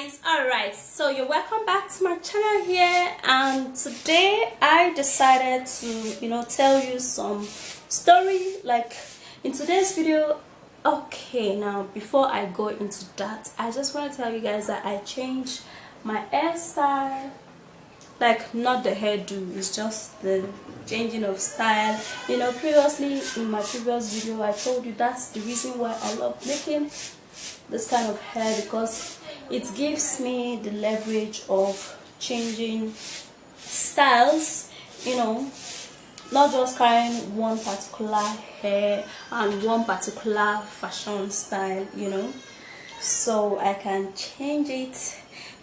guys, alright, so you're welcome back to my channel here, and today I decided to tell you some story like in today's video. Okay, now before I go into that, I just want to tell you guys that I changed my hairstyle, like not the hairdo, it's just the changing of style. Previously in my previous video I told you that's the reason why I love making this kind of hair, because it gives me the leverage of changing styles, not just carrying one particular hair and one particular fashion style, so I can change it,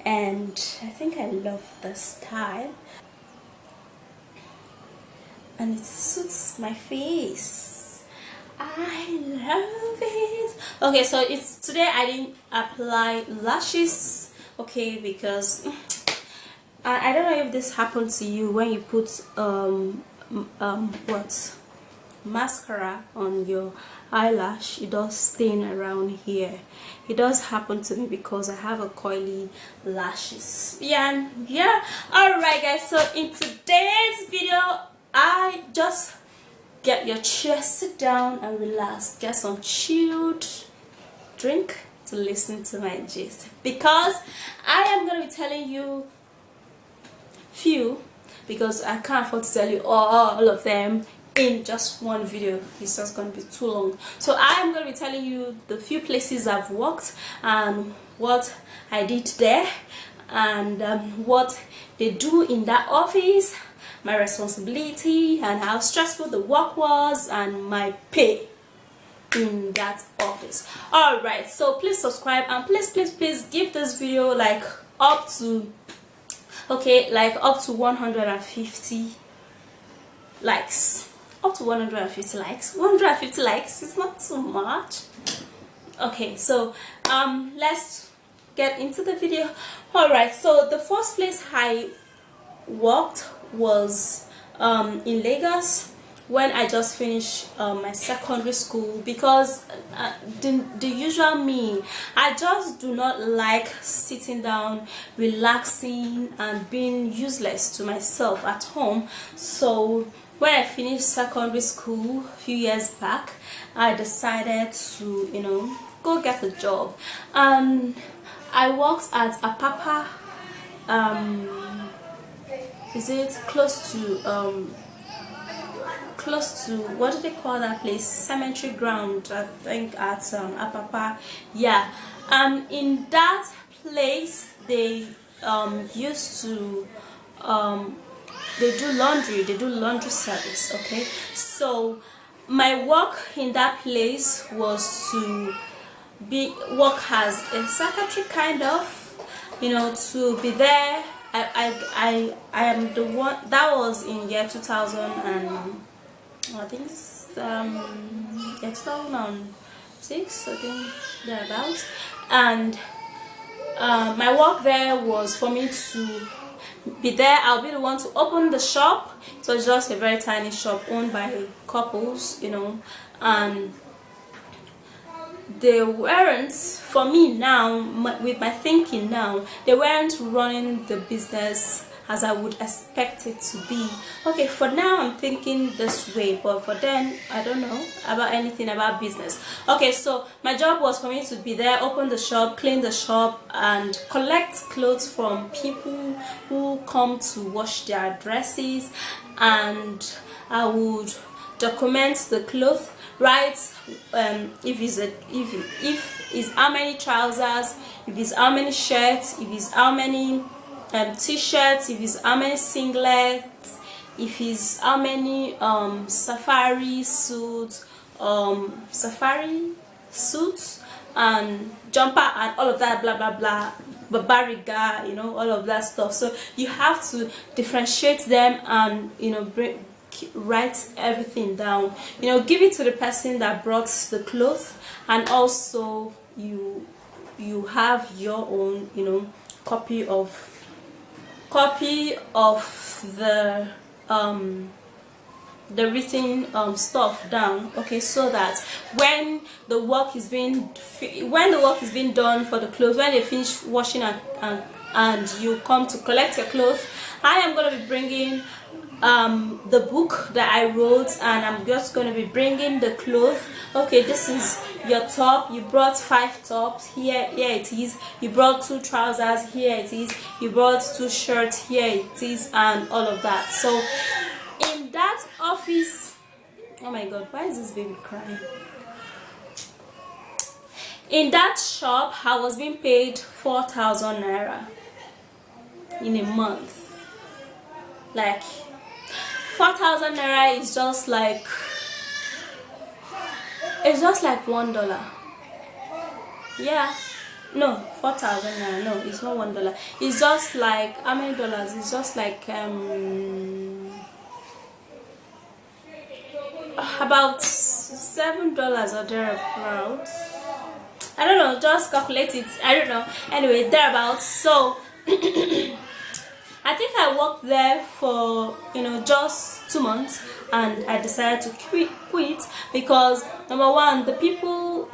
and I think I love the style and it suits my face. I love it. Okay, so it's today I didn't apply lashes, okay, because I don't know if this happened to you when you put what mascara on your eyelash, it does stain around here. It does happen to me because I have a coily lashes. Yeah. All right guys, so in today's video I just get your chair, sit down and relax, get some chilled drink to listen to my gist, because I am going to be telling you few, because I can't afford to tell you all of them in just one video. It's just going to be too long. So I am going to be telling you the few places I've worked and what I did there, and what they do in that office, my responsibility and how stressful the work was, and my pay in that office. All right, so please subscribe, and please give this video like up to 150 likes. Up to 150 likes. 150 likes is not too much. Okay, so let's get into the video. All right, so the first place I worked was in Lagos when I just finished my secondary school, because the usual me, I just do not like sitting down, relaxing and being useless to myself at home. So when I finished secondary school a few years back, I decided to go get a job, and I worked at Apapa. Is it close to what do they call that place? Cemetery ground, I think, at Apapa. Yeah. In that place they used to they do laundry service. Okay, so my work in that place was to work as a secretary, kind of, to be there. I am the one that was in year 2000, and I think it's 2006, I think, thereabouts. And my work there was for me to be there. I'll be the one to open the shop. So it's just a very tiny shop owned by couples, and they weren't, for me now, with my thinking now, they weren't running the business as I would expect it to be. Okay, for now I'm thinking this way, but for then I don't know about anything about business. Okay, so my job was for me to be there, open the shop, clean the shop, and collect clothes from people who come to wash their dresses, and I would document the clothes, right? If it's how many trousers, if it's how many shirts, if it's how many t-shirts, if it's how many singlets, if it's how many safari suits and jumper and all of that, blah blah blah, babariga, all of that stuff. So you have to differentiate them and write everything down, give it to the person that brought the clothes, and also you have your own copy of the the written stuff down, okay, so that when the work is being done for the clothes, when they finish washing and you come to collect your clothes, I am going to be bringing the book that I wrote, and I'm just going to be bringing the clothes. Okay, this is your top. You brought 5 tops. Here it is. You brought 2 trousers. Here it is. You brought 2 shirts. Here it is, and all of that. So in that office, oh my god, why is this baby crying? In that shop, I was being paid 4,000 naira in a month. Like 4,000 naira is just like, it's just like $1. Yeah, no, 4,000 naira, no, it's not $1. It's just like, how many dollars? It's just like about $7 or thereabouts. I don't know, just calculate it. I don't know. Anyway, thereabouts. So I think I worked there for, just 2 months, and I decided to quit because, number one, the people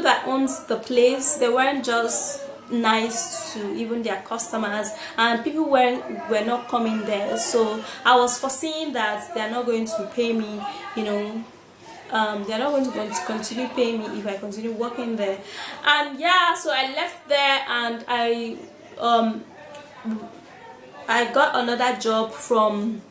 that owns the place, they weren't just nice to even their customers, and people were not coming there. So I was foreseeing that they're not going to pay me, they're not going to continue paying me if I continue working there. And yeah, so I left there, and I got another job from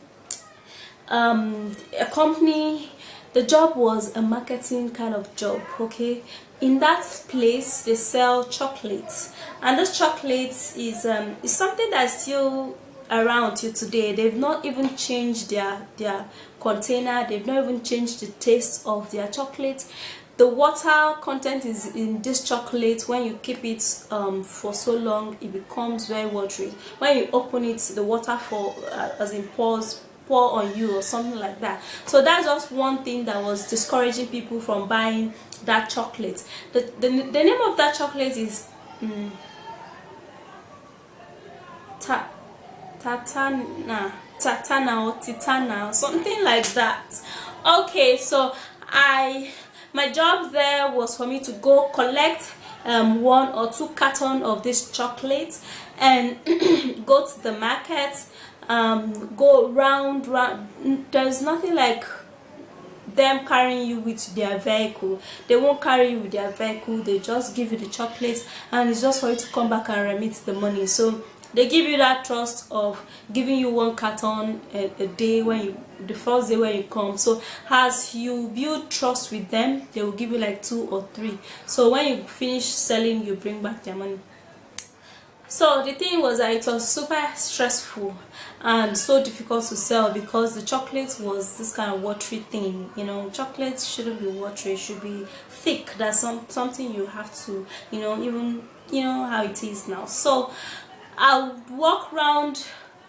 a company. The job was a marketing kind of job, okay? In that place, they sell chocolates, and those chocolates is something that's still around till today. They've not even changed their container. They've not even changed the taste of their chocolate. The water content is in this chocolate. When you keep it for so long, it becomes very watery. When you open it, the water as in pour on you or something like that. So that's just one thing that was discouraging people from buying that chocolate. The name of that chocolate is Tatana or Titana or something like that. Okay, so my job there was for me to go collect 1 or 2 cartons of this chocolate and go to the market, go round. There's nothing like them carrying you with their vehicle. They won't carry you with their vehicle. They just give you the chocolate, and it's just for you to come back and remit the money. So they give you that trust of giving you 1 carton a day the first day when you come. So as you build trust with them, they will give you like 2 or 3. So when you finish selling, you bring back their money. So the thing was that it was super stressful and so difficult to sell because the chocolate was this kind of watery thing. Chocolate shouldn't be watery, it should be thick. That's something you have to, even how it is now. So I'll walk around.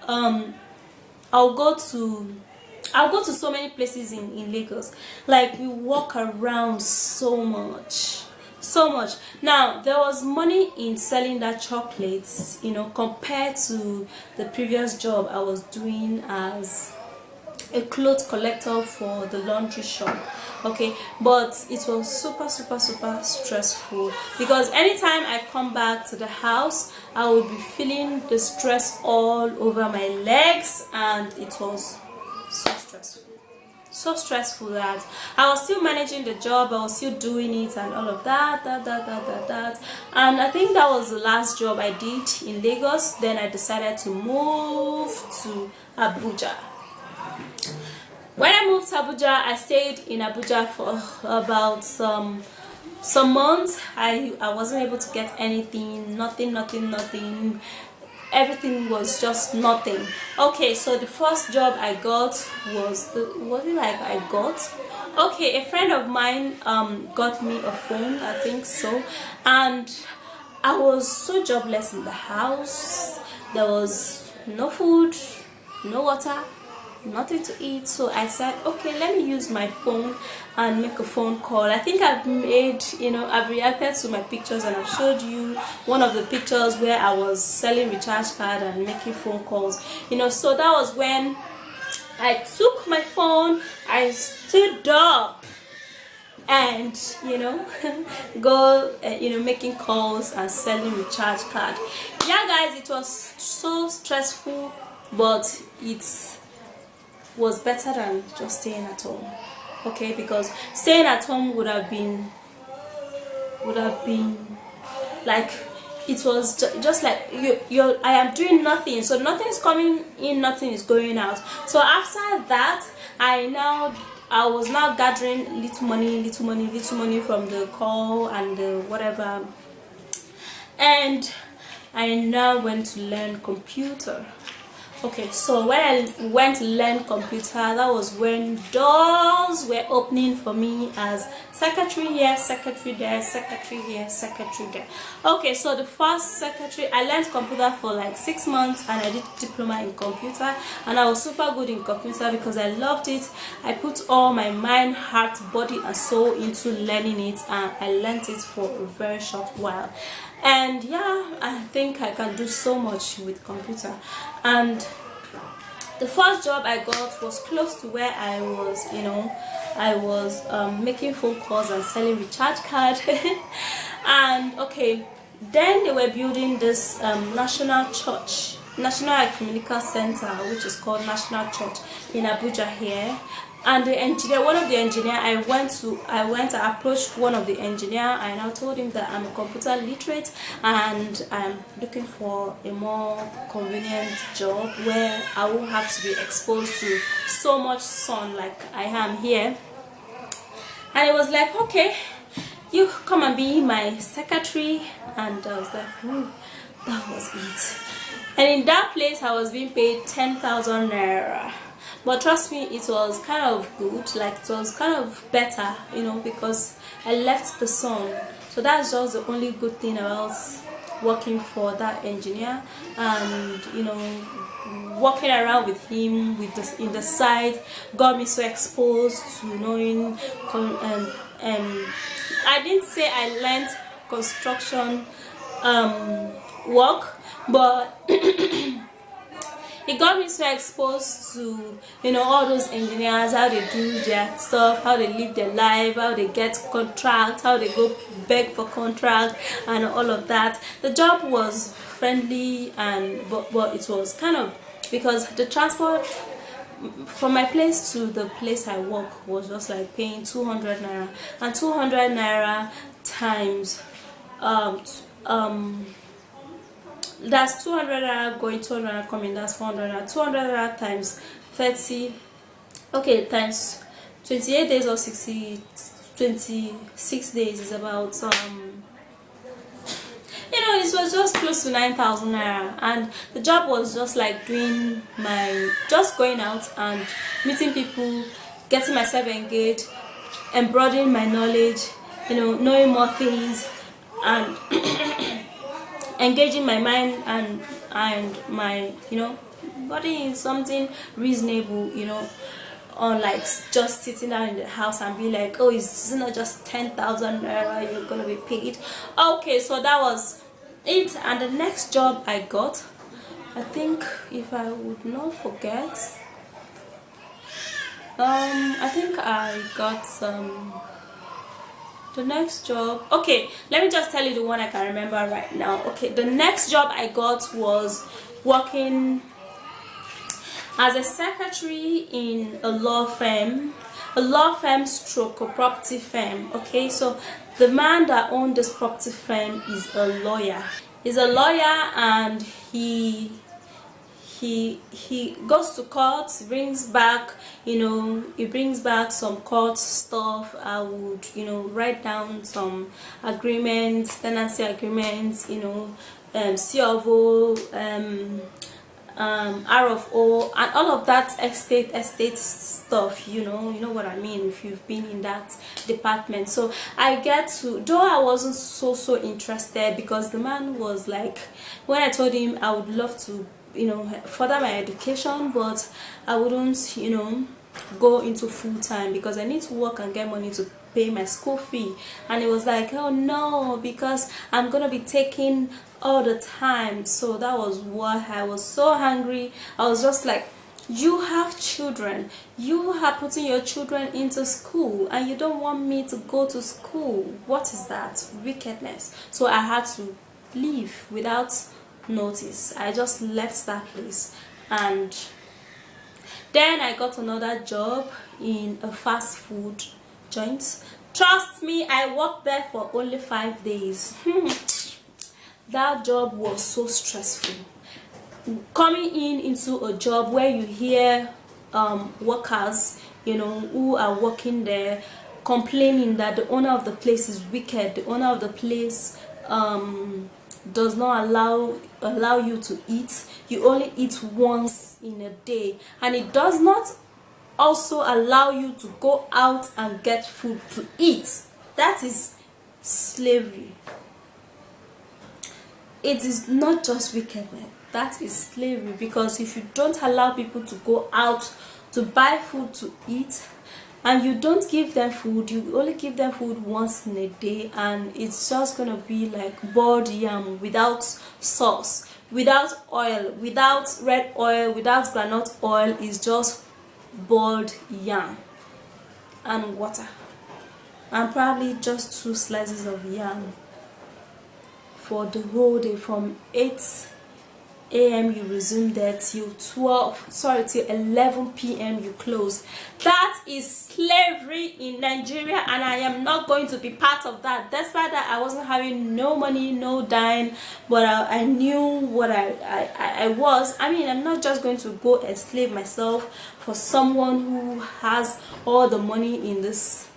I'll go to so many places in Lagos. Like, we walk around so much. Now, there was money in selling that chocolates, compared to the previous job I was doing as a clothes collector for the laundry shop. Okay, but it was super stressful because anytime I come back to the house, I would be feeling the stress all over my legs, and it was so stressful that I was still managing the job, I was still doing it and all of that. And I think that was the last job I did in Lagos. Then I decided to move to Abuja. When I moved to Abuja, I stayed in Abuja for about some months. I wasn't able to get anything, nothing. Everything was just nothing. Okay, so the first job I got was okay, a friend of mine got me a phone, I think so, and I was so jobless in the house. There was no food, no water, nothing to eat. So I said, okay, let me use my phone and make a phone call. I think I've reacted to my pictures, and I've showed you one of the pictures where I was selling recharge card and making phone calls. So that was when I took my phone, I stood up, and go making calls and selling recharge card. Yeah guys, it was so stressful, but it was better than just staying at home. Okay, because staying at home would have been like, it was just like I am doing nothing, so nothing is coming in, nothing is going out. So after that, I was now gathering little money from the call and the whatever, and I now went to learn computer. Okay, so when I went to learn computer, that was when doors were opening for me as secretary here, secretary there, secretary here, secretary there. Okay, so the first secretary, I learned computer for like 6 months, and I did diploma in computer, and I was super good in computer because I loved it. I put all my mind, heart, body and soul into learning it, and I learned it for a very short while. And yeah, I think I can do so much with computer. And the first job I got was close to where I was, making phone calls and selling recharge card. And okay, then they were building this national ecumenical center, which is called National Church in Abuja here. And the engineer, one of the engineer, I approached one of the engineer, and I told him that I'm a computer literate and I'm looking for a more convenient job where I won't have to be exposed to so much sun like I am here. And it was like, okay, you come and be my secretary. And I was like, that was it. And in that place I was being paid 10,000 naira. But trust me, it was kind of good, like it was kind of better, because I left the sun. So that's just the only good thing about working for that engineer. And walking around with him in the site got me so exposed to knowing I didn't say I learned construction work, but it got me so exposed to all those engineers, how they do their stuff, how they live their life, how they get contracts, how they go beg for contract and all of that. The job was friendly, and but it was kind of, because the transport from my place to the place I work was just like paying 200 naira, and 200 naira times that's 200 naira going, 200 naira coming, that's 400 naira. 200 naira times 30, okay, times 28 days or 26 days is about it was just close to 9,000 naira. And the job was just like just going out and meeting people, getting myself engaged, embroidering my knowledge, knowing more things, and engaging my mind and my body in something reasonable, unlike just sitting down in the house and be like, oh, it's not just 10,000 naira you're gonna be paid. Okay, so that was it. And the next job I got, I think, if I would not forget, I think I got the next job. Okay, let me just tell you the one I can remember right now. Okay, the next job I got was working as a secretary in a law firm stroke a property firm. Okay, so the man that owned this property firm is a lawyer. He's a lawyer, and he goes to court, brings back some court stuff. I would write down some agreements, tenancy agreements, C of O, R of O, and all of that estate stuff. You know what I mean if you've been in that department. So I get to, though I wasn't so interested, because the man was like, when I told him I would love to further my education, but I wouldn't go into full-time because I need to work and get money to pay my school fee. And it was like, oh no, because I'm gonna be taking all the time. So that was why I was so hungry. I was just like, You have children, you are putting your children into school, and you don't want me to go to school. What is that? Wickedness. So I had to leave without notice. I just left that place, and then I got another job in a fast food joint. Trust me, I worked there for only 5 days. That job was so stressful. Coming into a job where you hear workers, who are working there, complaining that the owner of the place is wicked, the owner of the place does not allow you to eat. You only eat once in a day, and it does not also allow you to go out and get food to eat. That is slavery. It is not just wickedness, that is slavery. Because if you don't allow people to go out to buy food to eat, and you don't give them food, you only give them food once in a day, and it's just gonna be like boiled yam without sauce, without oil, without red oil, without groundnut oil. Is just boiled yam and water, and probably just 2 slices of yam for the whole day. From 8 a.m. you resume there till till 11 p.m. you close. That is slavery in Nigeria, and I am not going to be part of that. Despite that, I wasn't having no money, no dime, but I knew what I was. I mean, I'm not just going to go enslave myself for someone who has all the money in this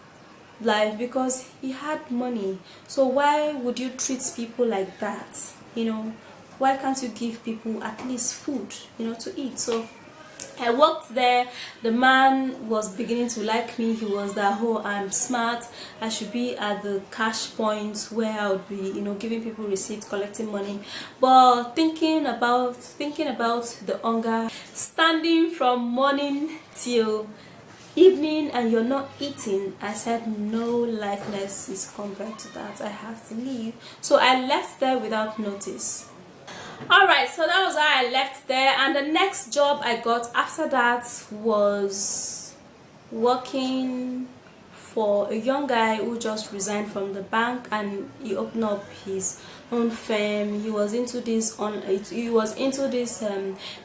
life, because he had money. So why would you treat people like that? Why can't you give people at least food to eat? So I worked there. The man was beginning to like me. He was that, oh, I'm smart, I should be at the cash point where I would be giving people receipts, collecting money. But thinking about the hunger, standing from morning till evening and you're not eating, I said no, likeness is compared to that. I have to leave. So I left there without notice. Alright, so that was how I left there, and the next job I got after that was working for a young guy who just resigned from the bank, and he opened up his own firm. He was into this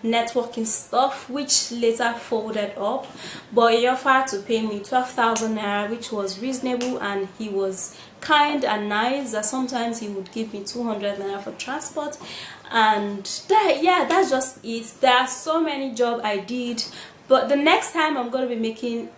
networking stuff, which later folded up, but he offered to pay me 12,000 naira, which was reasonable, and he was kind and nice that sometimes he would give me 200 naira for transport. And that's just it. There are so many jobs I did, but the next time I'm going to be making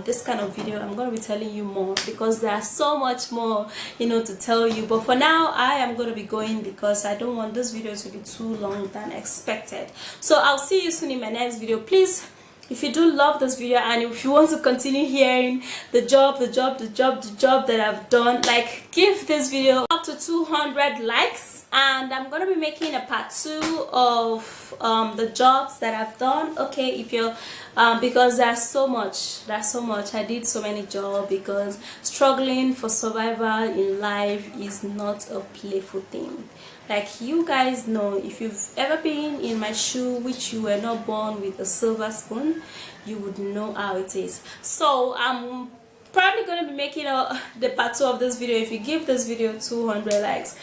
this kind of video, I'm going to be telling you more, because there's so much more to tell you. But for now, I am going to be going, because I don't want this video to be too long than expected. So I'll see you soon in my next video. Please, if you do love this video, and if you want to continue hearing the job that I've done, like, give this video up to 200 likes, and I'm gonna be making a part 2 of the jobs that I've done. Okay, if you're because there's so much. I did so many jobs, because struggling for survival in life is not a playful thing. Like, you guys know, if you've ever been in my shoe, which you were not born with a silver spoon, you would know how it is. So I'm probably going to be making the part 2 of this video. If you give this video 200 likes,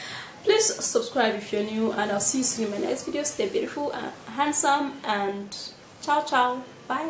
please subscribe if you're new, and I'll see you soon in my next video. Stay beautiful and handsome, and ciao, bye.